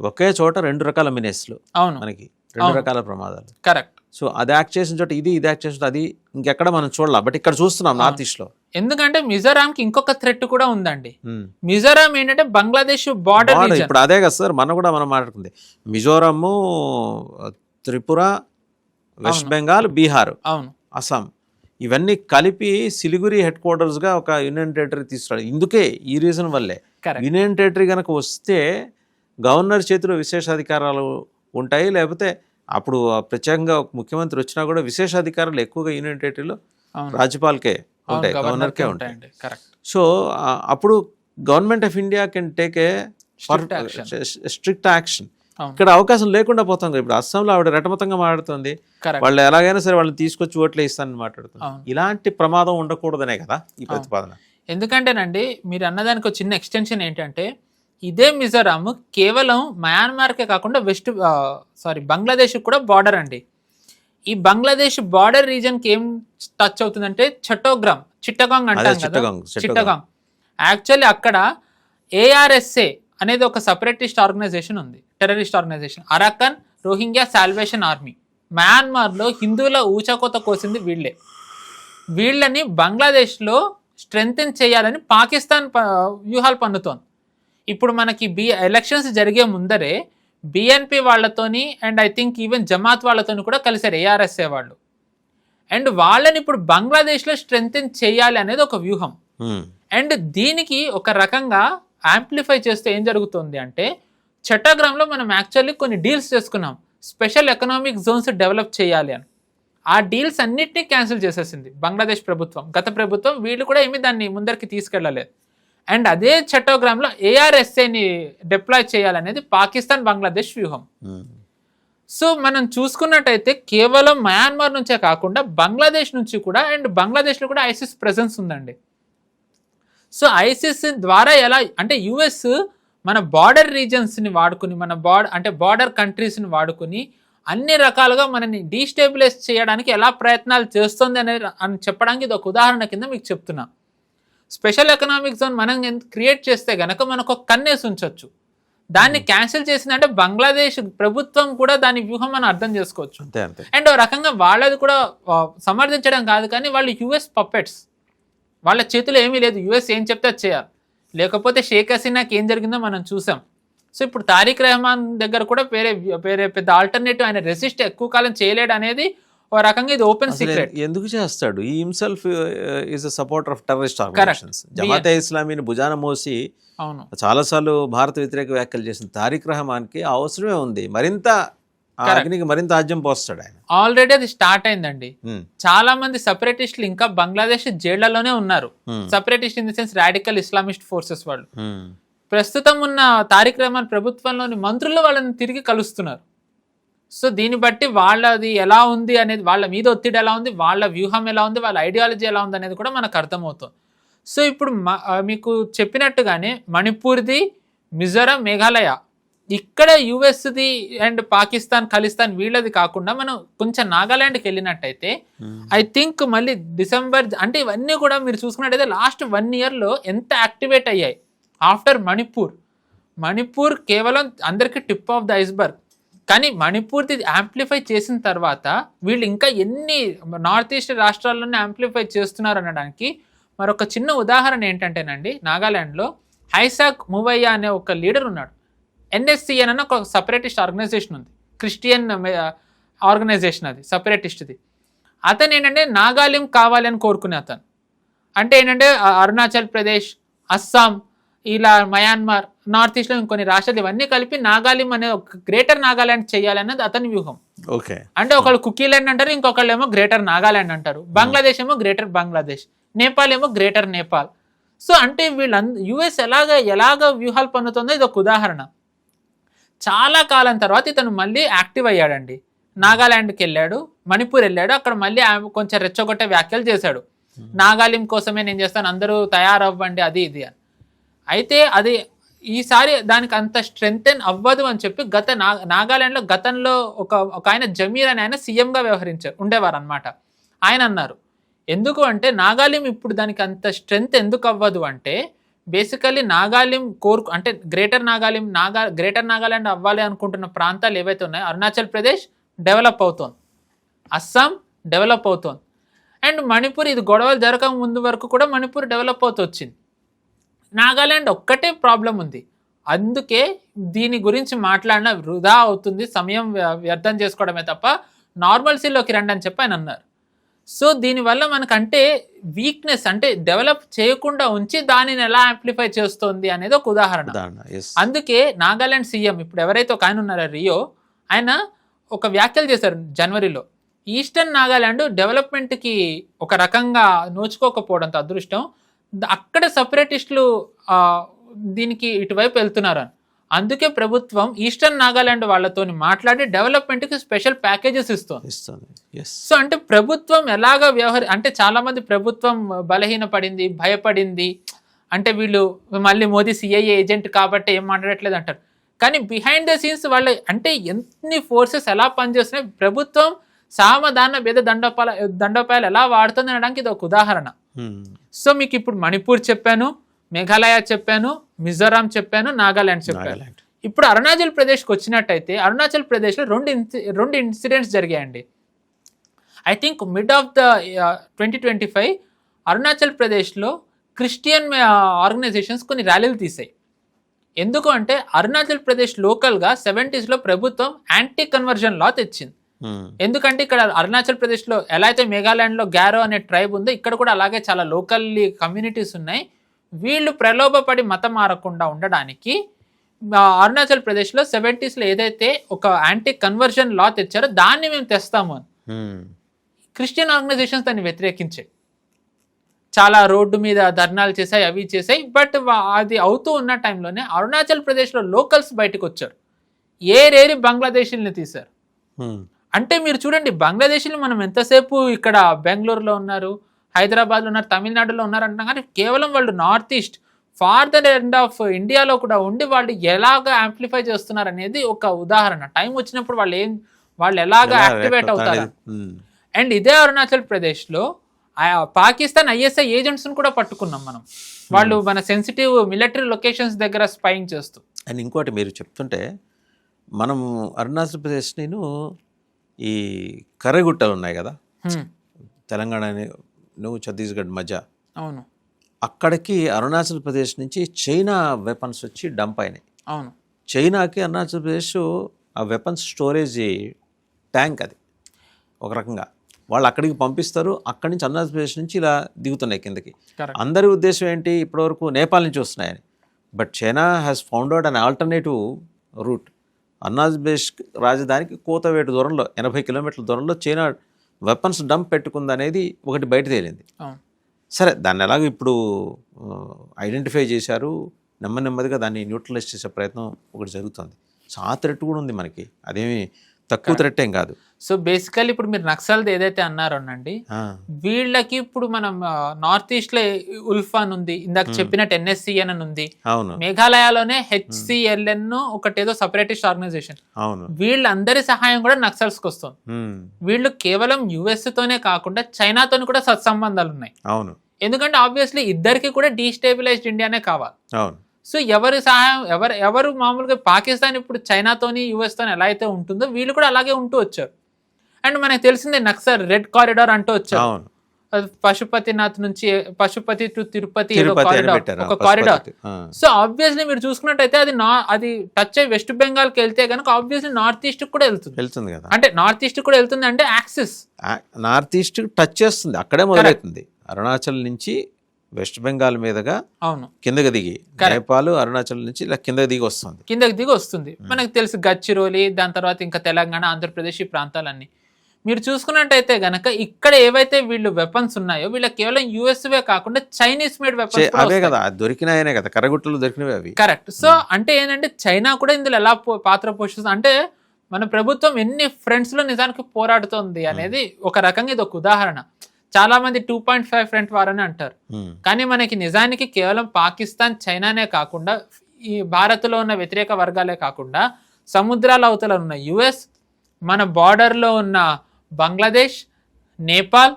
ఒకే చోట 2 రకాల మినేస్లు అవును మనకి 2 రకాల ప్రమాదాలు. కరెక్ట్. సో అది యాక్ట్ చేసిన చోట ఇది యాక్ట్ చేసిన చోట అది ఇంకెక్కడ మనం చూడాల, బట్ ఇక్కడ చూస్తున్నాం నార్త్ ఈస్ట్ లో. ఎందుకంటే మిజోరాంకి ఇంకొక థ్రెట్ కూడా ఉందండి. మిజోరాం ఏంటంటే బంగ్లాదేశ్ బార్డర్. ఇప్పుడు అదే కదా సార్ మనం మాట్లాడుకుంది. మిజోరాము, త్రిపుర, వెస్ట్ బెంగాల్, బీహార్, అవును, అస్సాం ఇవన్నీ కలిపి సిలిగురి హెడ్ క్వార్టర్స్ గా ఒక యూనియన్ టెరిటరీ తీసుకురాడు. ఇందుకే ఈ రీజన్ వల్లే యూనియన్ టెరిటరీ కనుక వస్తే గవర్నర్ చేతిలో విశేషాధికారాలు ఉంటాయి, లేకపోతే అప్పుడు ప్రత్యేకంగా ముఖ్యమంత్రి వచ్చినా కూడా విశేషాధికారాలు ఎక్కువగా యూనియన్ టెరిటరీలో రాజ్యపాల్కే ఉంటాయి, గవర్నర్కే ఉంటాయి. సో అప్పుడు government of India can take a strict action. ఇక్కడ అవకాశం లేకుండా పోతాం. ఇప్పుడు అస్సాంలో ఆవిడ రెటమతంగా మాట్లాడుతుంది, వాళ్ళు ఎలాగైనా సరే వాళ్ళని తీసుకొచ్చి ఓట్లు వేస్తానని మాట్లాడుతుంది. ఇలాంటి ప్రమాదం ఉండకూడదనే కదా ఈ ప్రతిపాదన. ఎందుకంటేనండి మీరు అన్నదానికి ఒక చిన్న ఎక్స్టెన్షన్ ఏంటంటే, ఇదే మిజోరాం కేవలం మయన్మార్కే కాకుండా బంగ్లాదేశ్ కూడా బార్డర్ అండి. ఈ బంగ్లాదేశ్ బార్డర్ రీజన్కి ఏం టచ్ అవుతుందంటే చిట్టగాంగ్ అంటాం కదా, చిట్టగాంగ్. యాక్చువల్లీ అక్కడ ARSA అనేది ఒక సపరేటిస్ట్ ఆర్గనైజేషన్ ఉంది, terrorist organisation, Arakan Rohingya Salvation Army. మయన్మార్లో హిందువుల ఊచకోత కోసింది వీళ్ళే. వీళ్ళని బంగ్లాదేశ్లో స్ట్రెంగ్తెన్ చేయాలని పాకిస్తాన్ వ్యూహాలు పన్నుతోంది. ఇప్పుడు మనకి ఎలక్షన్స్ జరిగే ముందరే BNP వాళ్ళతోని and I think even Jamaat వాళ్ళతోని కూడా కలిసారు ARSA వాళ్ళు. అండ్ వాళ్ళని ఇప్పుడు బంగ్లాదేశ్లో స్ట్రెంగ్తెన్ చేయాలి అనేది ఒక వ్యూహం. అండ్ దీనికి ఒక రకంగా యాంప్లిఫై చేస్తే ఏం జరుగుతుంది అంటే, చట్టగ్రామ్లో మనం యాక్చువల్లీ కొన్ని డీల్స్ చేసుకున్నాం, స్పెషల్ ఎకనామిక్ జోన్స్ డెవలప్ చేయాలి అని. ఆ డీల్స్ అన్నిటినీ క్యాన్సిల్ చేసేసింది బంగ్లాదేశ్ ప్రభుత్వం, గత ప్రభుత్వం. వీళ్ళు కూడా ఏమీ దాన్ని ముందరికి తీసుకెళ్లలేదు. అండ్ అదే చట్టగ్రామ్లో ARSAని డిప్లాయ్ చేయాలనేది పాకిస్తాన్ బంగ్లాదేశ్ వ్యూహం. సో మనం చూసుకున్నట్టయితే కేవలం మయన్మార్ నుంచే కాకుండా బంగ్లాదేశ్ నుంచి కూడా, అండ్ బంగ్లాదేశ్లో కూడా ISIS ప్రెజెన్స్ ఉందండి. సో ISIS ద్వారా ఎలా అంటే US మన బార్డర్ రీజన్స్ని వాడుకుని, మన బార్డర్ కంట్రీస్ని వాడుకుని అన్ని రకాలుగా మనని డీస్టెబిలైజ్ చేయడానికి ఎలా ప్రయత్నాలు చేస్తుంది అని చెప్పడానికి ఇది ఒక ఉదాహరణ కింద మీకు చెప్తున్నా. స్పెషల్ ఎకనామిక్ జోన్ మనం క్రియేట్ చేస్తే గనక మనకు ఒక కన్నేసి ఉంచవచ్చు. దాన్ని క్యాన్సిల్ చేసిందంటే బంగ్లాదేశ్ ప్రభుత్వం కూడా దాని వ్యూహం మనం అర్థం చేసుకోవచ్చు. అండ్ ఒక రకంగా వాళ్ళది కూడా సమర్థించడం కాదు, కానీ వాళ్ళు US పప్పెట్స్, వాళ్ళ చేతిలో ఏమీ లేదు. US ఏం చెప్తే అది చేయాలి. లేకపోతే షేక్ హసీనాకి ఏం జరిగిందో మనం చూసాం. సో ఇప్పుడు తారిక్ రెహమాన్ దగ్గర కూడా వేరే పెద్ద ఆల్టర్నేటివ్, ఆయన రెసిస్ట్ ఎక్కువ కాలం చేయలేడు అనేది ఒక రకంగా ఇది ఓపెన్ సీక్రెట్. ఎందుకు చేస్తాడు? ఈ himself is a supporter of terrorist organisations. జమాతే ఇస్లామీని భుజాన మోసి చాలాసార్లు భారత వ్యతిరేక వ్యాఖ్యలు చేసిన తారిక్ రెహమాన్కి అవసరమే ఉంది, మరింత అగ్నికి మరింత ఆజ్యం పోస్తాడు ఆయన. ఆల్రెడీ అది స్టార్ట్ అయిందండి. చాలా మంది సెపరేటిస్టులు ఇంకా బంగ్లాదేశ్ జైళ్లలోనే ఉన్నారు. Separatist in the sense radical Islamist forces వాళ్ళు. ప్రస్తుతం ఉన్న తారిక్ రెహమాన్ ప్రభుత్వంలోని మంత్రులు వాళ్ళని తిరిగి కలుస్తున్నారు. సో దీన్ని బట్టి వాళ్ళది ఎలా ఉంది అనేది, వాళ్ళ మీద ఒత్తిడి ఎలా ఉంది, వాళ్ళ వ్యూహం ఎలా ఉంది, వాళ్ళ ఐడియాలజీ ఎలా ఉంది అనేది కూడా మనకు అర్థమవుతుంది. సో ఇప్పుడు మీకు చెప్పినట్టుగానే మణిపూర్ది, మిజోరాం, మేఘాలయ, ఇక్కడ USది అండ్ పాకిస్తాన్, ఖలిస్తాన్ వీళ్ళది కాకుండా మనం కొంచెం నాగాలాండ్కి వెళ్ళినట్టయితే ఐ థింక్ మళ్ళీ డిసెంబర్, అంటే ఇవన్నీ కూడా మీరు చూసుకున్నట్టయితే లాస్ట్ 1 yearలో ఎంత యాక్టివేట్ అయ్యాయి ఆఫ్టర్ మణిపూర్ కేవలం అందరికీ టిప్ ఆఫ్ ద ఐస్బర్గ్. కానీ మణిపూర్ది యాంప్లిఫై చేసిన తర్వాత వీళ్ళు ఇంకా ఎన్ని నార్త్ ఈస్ట్ రాష్ట్రాల్లోనే యాంప్లిఫై చేస్తున్నారు అనడానికి మరొక చిన్న ఉదాహరణ ఏంటంటేనండి, నాగాలాండ్లో హైసాక్ మూవయ్య అనే ఒక లీడర్ ఉన్నాడు. NSCN అన్న ఒక సపరేటిస్ట్ ఆర్గనైజేషన్ ఉంది, క్రిస్టియన్ ఆర్గనైజేషన్, అది సపరేటిస్ట్ది. అతను ఏంటంటే నాగాలిం కావాలి అని కోరుకునే అతను. అంటే ఏంటంటే అరుణాచల్ ప్రదేశ్, అస్సాం, ఇలా మయన్మార్, నార్త్ ఈస్ట్లో ఇంకొన్ని రాష్ట్రాలు ఇవన్నీ కలిపి నాగాలిం అనే ఒక గ్రేటర్ నాగాలాండ్ చేయాలన్నది అతని వ్యూహం. అంటే ఒకళ్ళు కుకీలాండ్ అంటారు, ఇంకొకళ్ళు ఏమో గ్రేటర్ నాగాలాండ్ అంటారు, బంగ్లాదేశ్ ఏమో గ్రేటర్ బంగ్లాదేశ్, నేపాల్ ఏమో గ్రేటర్ నేపాల్. సో అంటే US ఎలాగ వ్యూహాలు పన్నుతుందో ఇది ఒక ఉదాహరణ. చాలా కాలం తర్వాత ఇతను మళ్ళీ యాక్టివ్ అయ్యాడండి. నాగాలాండ్కి వెళ్ళాడు, మణిపూర్ వెళ్ళాడు, అక్కడ మళ్ళీ కొంచెం రెచ్చగొట్టే వ్యాఖ్యలు చేశాడు. నాగాలిం కోసమే నేను చేస్తాను, అందరూ తయారవ్వండి, అది ఇది అని. అయితే అది ఈసారి దానికి అంత స్ట్రెంగ్తెన్ అవ్వదు అని చెప్పి నాగాలాండ్లో గతంలో ఒక ఆయన జమీర్ అని ఆయన సీఎంగా ఉండేవారు అనమాట. ఆయన అన్నారు, ఎందుకు అంటే నాగాలిం ఇప్పుడు దానికి అంత స్ట్రెంగ్త్ ఎందుకు అవ్వదు అంటే బేసికల్లీ నాగాలిం అంటే గ్రేటర్ నాగాలాండ్ అవ్వాలి అనుకుంటున్న ప్రాంతాలు ఏవైతే ఉన్నాయో అరుణాచల్ ప్రదేశ్ డెవలప్ అవుతోంది, అస్సాం డెవలప్ అవుతోంది, అండ్ మణిపూర్ ఇది గొడవలు జరగక ముందు వరకు కూడా మణిపూర్ డెవలప్ అవుతూ వచ్చింది. నాగాలాండ్ ఒక్కటే ప్రాబ్లం ఉంది, అందుకే దీని గురించి మాట్లాడిన వృధా అవుతుంది, సమయం వ్యర్థం చేసుకోవడమే తప్ప నార్మల్సీలోకి రండి అని చెప్పి ఆయన అన్నారు. సో దీనివల్ల మనకంటే వీక్నెస్ అంటే డెవలప్ చేయకుండా ఉంచి దానిని ఎలా యాంప్లిఫై చేస్తుంది అనేది ఒక ఉదాహరణ. అందుకే నాగాలాండ్ సీఎం ఇప్పుడు ఎవరైతే ఒక ఆయన ఉన్నారో రియో, ఆయన ఒక వ్యాఖ్యలు చేశారు జనవరిలో, ఈస్టర్న్ నాగాలాండ్ డెవలప్మెంట్కి ఒక రకంగా నోచుకోకపోవడంతో అదృష్టం, అక్కడ సపరేటిస్టులు దీనికి ఇటువైపు వెళ్తున్నారు అని. అందుకే ప్రభుత్వం ఈస్టర్న్ నాగాలాండ్ వాళ్ళతో మాట్లాడి డెవలప్మెంట్కి స్పెషల్ ప్యాకేజెస్ ఇస్తుంది. సో అంటే ప్రభుత్వం ఎలాగ అంటే చాలా మంది ప్రభుత్వం బలహీనపడింది, భయపడింది, అంటే వీళ్ళు మళ్ళీ మోదీ సిఐఏ ఏజెంట్ కాబట్టి ఏం మాట్లాడట్లేదు అంటారు. కానీ బిహైండ్ ద సీన్స్ వాళ్ళు అంటే ఎన్ని ఫోర్సెస్ ఎలా పనిచేస్తున్నాయి, ప్రభుత్వం సామధాన భేద దండోపాయాలు ఎలా వాడుతుంది అనడానికి ఇది ఒక ఉదాహరణ. సో మీకు ఇప్పుడు మణిపూర్ చెప్పాను, మేఘాలయ చెప్పాను, మిజోరాం చెప్పాను, నాగాలాండ్ చెప్పాను. ఇప్పుడు అరుణాచల్ ప్రదేశ్కి వచ్చినట్టయితే అరుణాచల్ ప్రదేశ్లో రెండు ఇన్సిడెంట్స్ జరిగాయండి. I think mid of the 2025 Arunachal ప్రదేశ్లో క్రిస్టియన్ ఆర్గనైజేషన్స్ కొన్ని ర్యాలీలు తీసాయి. ఎందుకు అంటే అరుణాచల్ ప్రదేశ్ లోకల్గా 70s ప్రభుత్వం యాంటీ కన్వర్జన్ లా తెచ్చింది. ఎందుకంటే ఇక్కడ అరుణాచల్ ప్రదేశ్లో ఎలా అయితే మేఘాలయండ్లో గ్యారో అనే ట్రైబ్ ఉందో ఇక్కడ కూడా అలాగే చాలా లోకల్లీ కమ్యూనిటీస్ ఉన్నాయి. వీళ్ళు ప్రలోభపడి మతం మారకుండా ఉండడానికి అరుణాచల్ ప్రదేశ్లో 70s ఏదైతే ఒక యాంటీ కన్వర్జన్ లా తెచ్చారో దాన్ని మేము తెస్తాము అని క్రిస్టియన్ ఆర్గనైజేషన్స్ దాన్ని వ్యతిరేకించాయి. చాలా రోడ్డు మీద ధర్నాలు చేశాయి, అవి చేశాయి. బట్ అది అవుతూ ఉన్న టైంలోనే అరుణాచల్ ప్రదేశ్లో లోకల్స్ బయటకు వచ్చారు, ఏరేరి బంగ్లాదేశీల్ని తీశారు. అంటే మీరు చూడండి, బంగ్లాదేశీలు మనం ఎంతసేపు ఇక్కడ బెంగళూరులో ఉన్నారు, హైదరాబాద్లో ఉన్నారు, తమిళనాడులో ఉన్నారు అంటున్నాం, కానీ కేవలం వాళ్ళు north east farther end of ఇండియాలో కూడా ఉండి వాళ్ళు ఎలాగ యాంప్లిఫై చేస్తున్నారు అనేది ఒక ఉదాహరణ. టైం వచ్చినప్పుడు వాళ్ళు ఎలాగ యాక్టివేట్ అవుతారు. అండ్ ఇదే అరుణాచల్ ప్రదేశ్లో పాకిస్తాన్ ఐఎస్ఐ ఏజెంట్స్ని కూడా పట్టుకున్నాం మనం, వాళ్ళు మన సెన్సిటివ్ మిలిటరీ లొకేషన్స్ దగ్గర స్పైయింగ్ చేస్తూ. అండ్ ఇంకోటి మీరు చెప్తుంటే మనం అరుణాచల్ ప్రదేశ్ ఈ కర్రగుట్టలు ఉన్నాయి కదా, తెలంగాణ ఛత్తీస్గఢ్ మధ్య, అవును, అక్కడికి అరుణాచల్ ప్రదేశ్ నుంచి చైనా వెపన్స్ వచ్చి డంప్ అయినాయి. అవును, చైనాకి అరుణాచల్ ప్రదేశ్ ఆ వెపన్స్ స్టోరేజ్ ట్యాంక్, అది ఒక రకంగా వాళ్ళు అక్కడికి పంపిస్తారు. అక్కడి నుంచి అరుణాచల్ ప్రదేశ్ నుంచి ఇలా దిగుతున్నాయి కిందకి. అందరి ఉద్దేశం ఏంటి, ఇప్పటివరకు నేపాల్ నుంచి వస్తున్నాయని. But China has found out an alternative route. Arunachal Pradesh రాజధానికి కోతవేటు దూరంలో 80 కిలోమీటర్ల దూరంలో చైనా వెపన్స్ డంప్ పెట్టుకుందనేది ఒకటి బయట తేలింది. సరే, దాన్ని ఎలాగో ఇప్పుడు ఐడెంటిఫై చేశారు, నెమ్మదిగా దాన్ని న్యూట్రలైజ్ చేసే ప్రయత్నం ఒకటి జరుగుతుంది. సో ఆ థ్రెట్ కూడా ఉంది మనకి, అదేమి తక్కువ థ్రెట్ ఏం కాదు. సో బేసికల్లీ ఇప్పుడు మీరు నక్సల్ది ఏదైతే అన్నారోనండి, వీళ్ళకి ఇప్పుడు మనం నార్త్ ఈస్ట్ లో ఉల్ఫాన్ ఉంది, ఇందాక చెప్పినట్టు NSCN అని ఉంది, మేఘాలయలోనే HCLN ఒకటేదో సపరేటిస్ట్ ఆర్గనైజేషన్, వీళ్ళందరి సహాయం కూడా నక్సల్స్ కి వస్తుంది. వీళ్ళు కేవలం US తోనే కాకుండా చైనాతో కూడా సత్సంబంధాలు ఉన్నాయి. ఎందుకంటే ఆబ్వియస్లీ ఇద్దరికి కూడా డీస్టేబిలైజ్డ్ ఇండియానే కావాలి. సో ఎవరి సహాయం ఎవరు మామూలుగా పాకిస్తాన్ ఇప్పుడు చైనాతోని US తోని ఎలా అయితే ఉంటుందో వీళ్ళు కూడా అలాగే ఉంటూ వచ్చారు. అండ్ మనకు తెలిసిందే నక్సల్ రెడ్ కారిడార్ అంటూ వచ్చారు. పశుపతినాథ్ నుంచి పశుపతి టు తిరుపతి ఒక కారిడార్. సో ఆబ్వియస్లీ మీరు చూసుకున్నట్టయితే అది టచ్ అయ్యి వెస్ట్ బెంగాల్ కి వెళ్తే కనుక ఆబ్వియస్లీ నార్త్ ఈస్ట్ కూడా వెళ్తుంది కదా. అంటే నార్త్ ఈస్ట్ కూడా వెళ్తుంది అంటే యాక్సిస్ నార్త్ ఈస్ట్ టచ్ చేస్తుంది, అక్కడే మొదలవుతుంది. అరుణాచల్ నుంచి వెస్ట్ బెంగాల్ మీదుగా కిందకి దిగి నేపాల్, అరుణాచల్ నుంచి ఇలా కిందకి దిగి వస్తుంది. మనకు తెలుసు గచ్చిరోలి, దాని తర్వాత ఇంకా తెలంగాణ, ఆంధ్రప్రదేశ్ ఈ ప్రాంతాలన్నీ మీరు చూసుకున్నట్టయితే గనక ఇక్కడ ఏవైతే వీళ్ళు వెపన్స్ ఉన్నాయో వీళ్ళకి కేవలం యుఎస్వే కాకుండా చైనీస్ మేడ్ వెపన్స్ అవే కదా దొరికినాయనే కదా, కర్రగుట్టలు దొరికినవి అవి. కరెక్ట్. సో అంటే ఏంటంటే చైనా కూడా ఇందులో ఎలా పాత్ర పోషిస్తుంది అంటే మన ప్రభుత్వం ఎన్ని ఫ్రంట్స్ లో నిజానికి పోరాడుతోంది అనేది ఒక రకంగా ఇది ఒక ఉదాహరణ. చాలా మంది 2.5 ఫ్రంట్ వార్ అని అంటారు, కానీ మనకి నిజానికి కేవలం పాకిస్తాన్, చైనానే కాకుండా ఈ భారత్లో ఉన్న వ్యతిరేక వర్గాలే కాకుండా సముద్రాల అవతల ఉన్న US, మన బార్డర్లో ఉన్న బంగ్లాదేశ్, నేపాల్,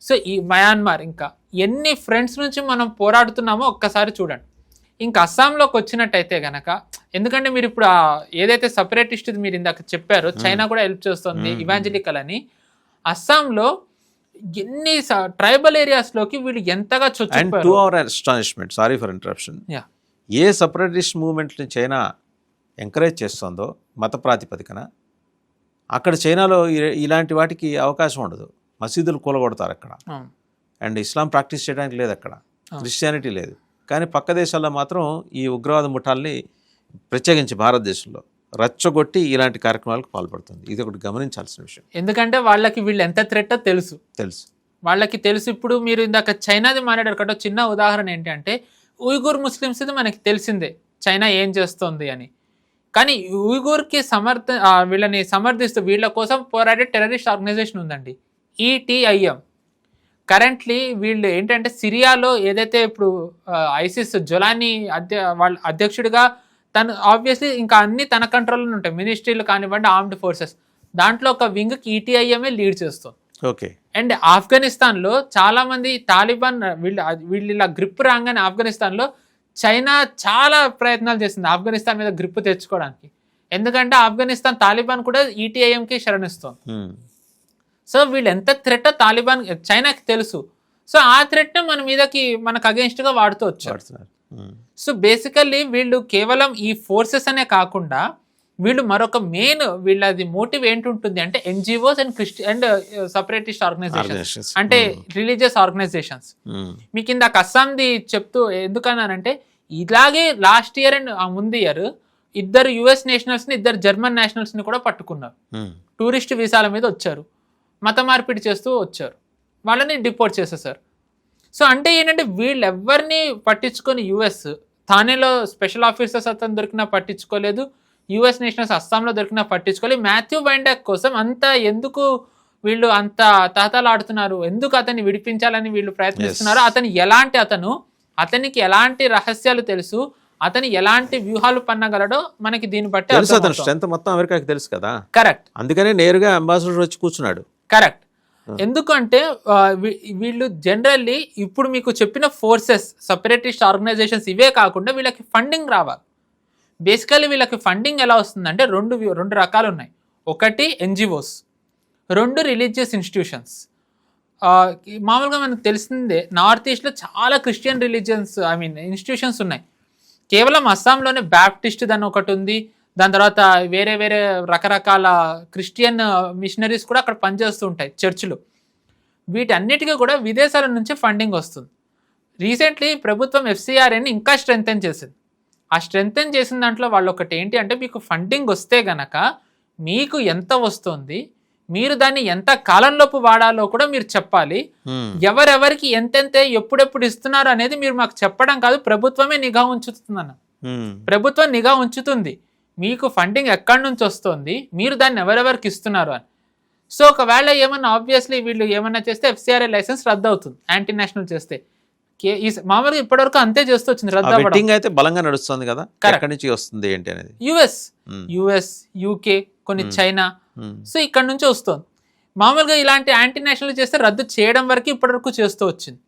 సో ఈ మయన్మార్, ఇంకా ఎన్ని ఫ్రంట్స్ నుంచి మనం పోరాడుతున్నామో ఒక్కసారి చూడండి. ఇంకా అస్సాంలోకి వచ్చినట్టయితే గనక, ఎందుకంటే మీరు ఇప్పుడు ఏదైతే సపరేటిస్ట్ మీరు ఇందాక చెప్పారో చైనా కూడా హెల్ప్ చేస్తుంది ఇవాంజలికల్ అని, అస్సాంలో ఎన్ని ట్రైబల్ ఏరియాస్ లోకి వీళ్ళు ఎంతగా to our astonishment, sorry for interruption, ఏ సపరేటిస్ట్ మూవ్మెంట్ని చైనా ఎంకరేజ్ చేస్తుందో మత ప్రాతిపదికన, అక్కడ చైనాలో ఇలాంటి వాటికి అవకాశం ఉండదు. మసీదులు కూలగొడతారు అక్కడ, అండ్ ఇస్లాం ప్రాక్టీస్ చేయడానికి లేదు అక్కడ, క్రిస్టియానిటీ లేదు. కానీ పక్క దేశాల్లో మాత్రం ఈ ఉగ్రవాద ముఠాల్ని, ప్రత్యేకించి భారతదేశంలో రచ్చగొట్టి ఇలాంటి కార్యక్రమాలకు పాల్పడుతుంది. ఇది ఒకటి గమనించాల్సిన విషయం. ఎందుకంటే వాళ్ళకి వీళ్ళు ఎంత థ్రెట్ తెలుసు వాళ్ళకి తెలుసు. ఇప్పుడు మీరు ఇందాక చైనాది మాట్లాడారు కదా, చిన్న ఉదాహరణ ఏంటంటే ఉయ్గూర్ ముస్లిమ్స్ది మనకి తెలిసిందే చైనా ఏం చేస్తుంది అని. కానీ ఉయ్గూర్కి వీళ్ళని సమర్థిస్తూ వీళ్ళ కోసం పోరాడే టెర్రరిస్ట్ ఆర్గనైజేషన్ ఉందండి, ETIM. కరెంట్లీ వీళ్ళు ఏంటంటే సిరియాలో ఏదైతే ఇప్పుడు ఐసిస్ జొలానీ వాళ్ళ అధ్యక్షుడిగా, తను ఆబ్వియస్లీ ఇంకా అన్ని తన కంట్రోల్లో ఉంటాయి, మినిస్ట్రీలు కానివ్వండి, ఆర్మ్డ్ ఫోర్సెస్, దాంట్లో ఒక వింగ్కి ETIM లీడ్ చేస్తుంది. ఓకే. అండ్ ఆఫ్ఘనిస్తాన్లో చాలా మంది తాలిబాన్ వీళ్ళు ఇలా గ్రిప్ రాగానే ఆఫ్ఘనిస్తాన్లో చైనా చాలా ప్రయత్నాలు చేసింది ఆఫ్ఘనిస్తాన్ మీద గ్రిప్ తెచ్చుకోవడానికి. ఎందుకంటే ఆఫ్ఘనిస్తాన్ తాలిబాన్ కూడా ETIMకి శరణిస్తుంది. సో వీళ్ళు ఎంత థ్రెట్ తాలిబాన్ చైనాకి తెలుసు. సో ఆ థ్రెట్ని మనకు అగేన్స్ట్గా వాడుతూ వచ్చారు. సో బేసికల్లీ వీళ్ళు కేవలం ఈ ఫోర్సెస్ అనే కాకుండా వీళ్ళు మరొక మెయిన్ వీళ్ళది మోటివ్ ఏంటుంటుంది అంటే NGOs అండ్ సపరేటిస్ట్ ఆర్గనైజేషన్స్, అంటే రిలీజియస్ ఆర్గనైజేషన్స్. మీకు ఇందాక అస్సాంది చెప్తూ ఎందుకన్నానంటే, ఇలాగే లాస్ట్ ఇయర్ అండ్ ముందు ఇయర్ 2 US నేషనల్స్ని 2 జర్మన్ నేషనల్స్ని కూడా పట్టుకున్నారు. టూరిస్ట్ వీసాల మీద వచ్చారు, మత మార్పిడి చేస్తూ వచ్చారు, వాళ్ళని డిపోర్ట్ చేసేసారు. సో అంటే ఏంటంటే వీళ్ళెవ్వరిని పట్టించుకొని US థానేలో స్పెషల్ ఆఫీసర్స్ అతను దొరికినా పట్టించుకోలేదు, US నేషనల్స్ అస్సాంలో దొరికినా పట్టించుకోలేదు. మాథ్యూ వైండాక్ కోసం ఎందుకు వీళ్ళు అంత తహతలాడుతున్నారు, ఎందుకు అతన్ని విడిపించాలని వీళ్ళు ప్రయత్నిస్తున్నారు, అతనికి ఎలాంటి రహస్యాలు తెలుసు, అతను ఎలాంటి వ్యూహాలు పన్నగలడో మనకి దీన్ని బట్టి తెలుసు. అతని స్ట్రెంత్ మొత్తం అమెరికాకి తెలుసు కదా. కరెక్ట్. అందుకనే నేరుగా అంబాసిడర్ వచ్చి కూర్చున్నాడు. కరెక్ట్. ఎందుకంటే వీళ్ళు జనరల్లీ ఇప్పుడు మీకు చెప్పిన ఫోర్సెస్, సపరేటిస్ట్ ఆర్గనైజేషన్స్ ఇవే కాకుండా వీళ్ళకి ఫండింగ్ రావాలి. బేసికల్లీ వీళ్ళకి ఫండింగ్ ఎలా వస్తుందంటే రెండు రకాలు ఉన్నాయి. ఒకటి NGOs, 2 రిలీజియస్ ఇన్స్టిట్యూషన్స్. మామూలుగా మనకు తెలిసిందే నార్త్ ఈస్ట్లో చాలా క్రిస్టియన్ ఇన్స్టిట్యూషన్స్ ఉన్నాయి. కేవలం అస్సాంలోనే బ్యాప్టిస్ట్ దాని ఒకటి ఉంది, దాని తర్వాత వేరే రకరకాల క్రిస్టియన్ మిషనరీస్ కూడా అక్కడ పనిచేస్తూ ఉంటాయి, చర్చిలు. వీటన్నిటికీ కూడా విదేశాల నుంచి ఫండింగ్ వస్తుంది. రీసెంట్లీ ప్రభుత్వం FCRAని ఇంకా స్ట్రెంగ్తెన్ చేసింది. ఆ స్ట్రెంగ్తెన్ చేసిన దాంట్లో వాళ్ళు ఒకటి ఏంటి అంటే, మీకు ఫండింగ్ వస్తే గనక మీకు ఎంత వస్తుంది, మీరు దాన్ని ఎంత కాలంలోపు వాడాలో కూడా మీరు చెప్పాలి. ఎవరెవరికి ఎంతెంత ఎప్పుడెప్పుడు ఇస్తున్నారు అనేది మీరు మాకు చెప్పడం కాదు, ప్రభుత్వమే నిఘా ఉంచుతుందన్న. ప్రభుత్వం నిఘా ఉంచుతుంది మీకు ఫండింగ్ ఎక్కడి నుంచి వస్తుంది, మీరు దాన్ని ఎవరెవరికి ఇస్తున్నారు అని. సో ఒకవేళ ఏమన్నా ఆబ్వియస్లీ వీళ్ళు ఏమన్నా చేస్తే FCRA లైసెన్స్ రద్దు అవుతుంది, యాంటీ నేషనల్ చేస్తే. మామూలుగా ఇప్పటివరకు అంతే చేస్తూ వచ్చింది, రద్దు అవ్వడం అయితే బలంగా నడుస్తుంది కదా. ఎక్కడి నుంచి వస్తుంది ఏంటి అనేది US UK కొన్ని చైనా, సో ఇక్కడ నుంచి వస్తుంది. మామూలుగా ఇలాంటి యాంటీ నేషనల్ చేస్తే రద్దు చేయడం వరకు ఇప్పటివరకు చేస్తూ వచ్చింది.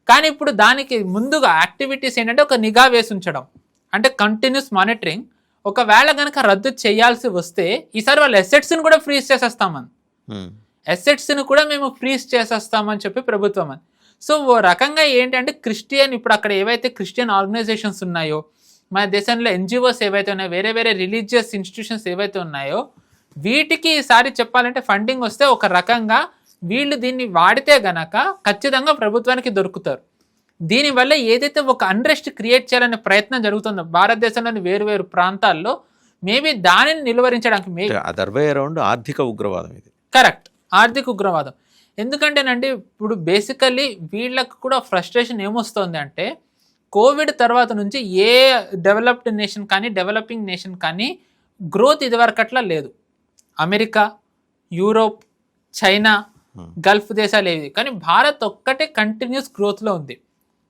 కానీ ఇప్పుడు దానికి ముందుగా యాక్టివిటీస్ ఏంటంటే ఒక నిఘా వేసి ఉంచడం, అంటే కంటిన్యూస్ మానిటరింగ్. ఒకవేళ కనుక రద్దు చేయాల్సి వస్తే ఈసారి వాళ్ళ అసెట్స్ని కూడా ఫ్రీజ్ చేసేస్తామని, అసెట్స్ని కూడా మేము ఫ్రీజ్ చేసేస్తామని చెప్పి ప్రభుత్వం అని. సో ఓ రకంగా ఏంటంటే ఇప్పుడు అక్కడ ఏవైతే క్రిస్టియన్ ఆర్గనైజేషన్స్ ఉన్నాయో, మన దేశంలో NGOs ఏవైతే ఉన్నాయో, వేరే రిలీజియస్ ఇన్స్టిట్యూషన్స్ ఏవైతే ఉన్నాయో, వీటికి ఈసారి చెప్పాలంటే ఫండింగ్ వస్తే ఒక రకంగా వీళ్ళు దీన్ని వాడితే గనక ఖచ్చితంగా ప్రభుత్వానికి దొరుకుతారు. దీనివల్ల ఏదైతే ఒక అన్రెస్ట్ క్రియేట్ చేయాలనే ప్రయత్నం జరుగుతుందో భారతదేశంలోని వేరు ప్రాంతాల్లో, మేబీ దానిని నిలువరించడానికి ఆర్థిక ఉగ్రవాదం ఇది. కరెక్ట్, ఆర్థిక ఉగ్రవాదం. ఎందుకంటేనండి ఇప్పుడు బేసికల్లీ వీళ్ళకు కూడా ఫ్రస్ట్రేషన్ ఏమొస్తుంది అంటే, కోవిడ్ తర్వాత నుంచి ఏ డెవలప్డ్ నేషన్ కానీ డెవలపింగ్ నేషన్ కానీ గ్రోత్ ఇదివరకట్లా లేదు. అమెరికా, యూరోప్, చైనా, గల్ఫ్ దేశాలు ఏవి, కానీ భారత్ ఒక్కటే కంటిన్యూస్ గ్రోత్లో ఉంది,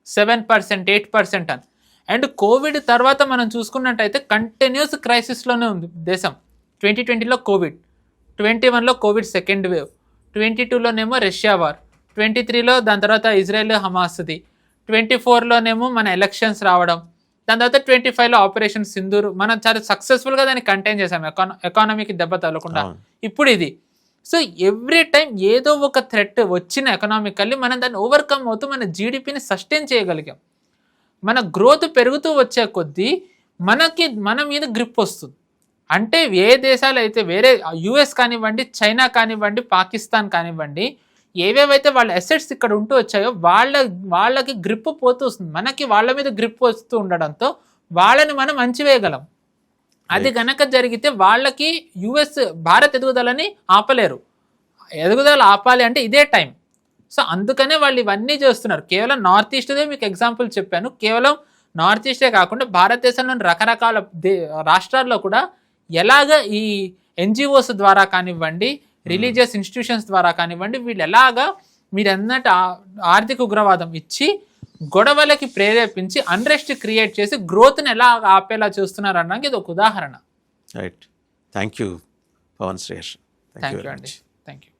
7%, 8% అని. అండ్ కోవిడ్ తర్వాత మనం చూసుకున్నట్టయితే కంటిన్యూస్ క్రైసిస్లోనే ఉంది దేశం. 2020లో కోవిడ్, 21లో కోవిడ్ సెకండ్ వేవ్, 22లోనేమో రష్యా వార్, 23లో దాని తర్వాత ఇజ్రాయెల్ హమాస్ది, 24లోనేమో మన ఎలక్షన్స్ రావడం, దాని తర్వాత 25లో ఆపరేషన్ సింధూర్ మనం చాలా సక్సెస్ఫుల్గా దాన్ని కంటైన్ చేసాం, ఎకానమీకి దెబ్బ తగలకుండా. ఇప్పుడు ఇది సో ఎవ్రీ టైం ఏదో ఒక థ్రెట్ వచ్చిన ఎకనామికల్లీ మనం దాన్ని ఓవర్కమ్ అవుతూ మన జీడిపిని సస్టైన్ చేయగలిగాం. మన గ్రోత్ పెరుగుతూ వచ్చే కొద్దీ మన మీద గ్రిప్ వస్తుంది. అంటే ఏ దేశాలు అయితే వేరే యుఎస్ కానివ్వండి, చైనా కానివ్వండి, పాకిస్తాన్ కానివ్వండి, ఏవేవైతే వాళ్ళ అసెట్స్ ఇక్కడ ఉంటూ వచ్చాయో వాళ్ళకి గ్రిప్ పోతూ వస్తుంది. మనకి వాళ్ళ మీద గ్రిప్ వస్తూ ఉండడంతో వాళ్ళని మనం అంచివేయగలం. అది గనక జరిగితే వాళ్ళకి భారత్ ఎదుగుదలని ఆపలేరు. ఎదుగుదల ఆపాలి అంటే ఇదే టైం. సో అందుకనే వాళ్ళు ఇవన్నీ చేస్తున్నారు. కేవలం నార్త్ ఈస్ట్దే మీకు ఎగ్జాంపుల్ చెప్పాను. కేవలం నార్త్ ఈస్టే కాకుండా భారతదేశంలోని రకరకాల రాష్ట్రాల్లో కూడా ఎలాగ ఈ ఎన్జిఓస్ ద్వారా కానివ్వండి, రిలీజియస్ ఇన్స్టిట్యూషన్స్ ద్వారా కానివ్వండి, వీళ్ళు ఎలాగా మీరన్నట్టు ఆర్థిక ఉగ్రవాదం ఇచ్చి గొడవలకి ప్రేరేపించి అన్రెస్ట్ క్రియేట్ చేసి గ్రోత్ని ఎలా ఆపేలా చూస్తున్నారు అనడానికి ఇది ఒక ఉదాహరణ. Right. Thank you Pavan Shreyas. Thank you అండి. Thank you.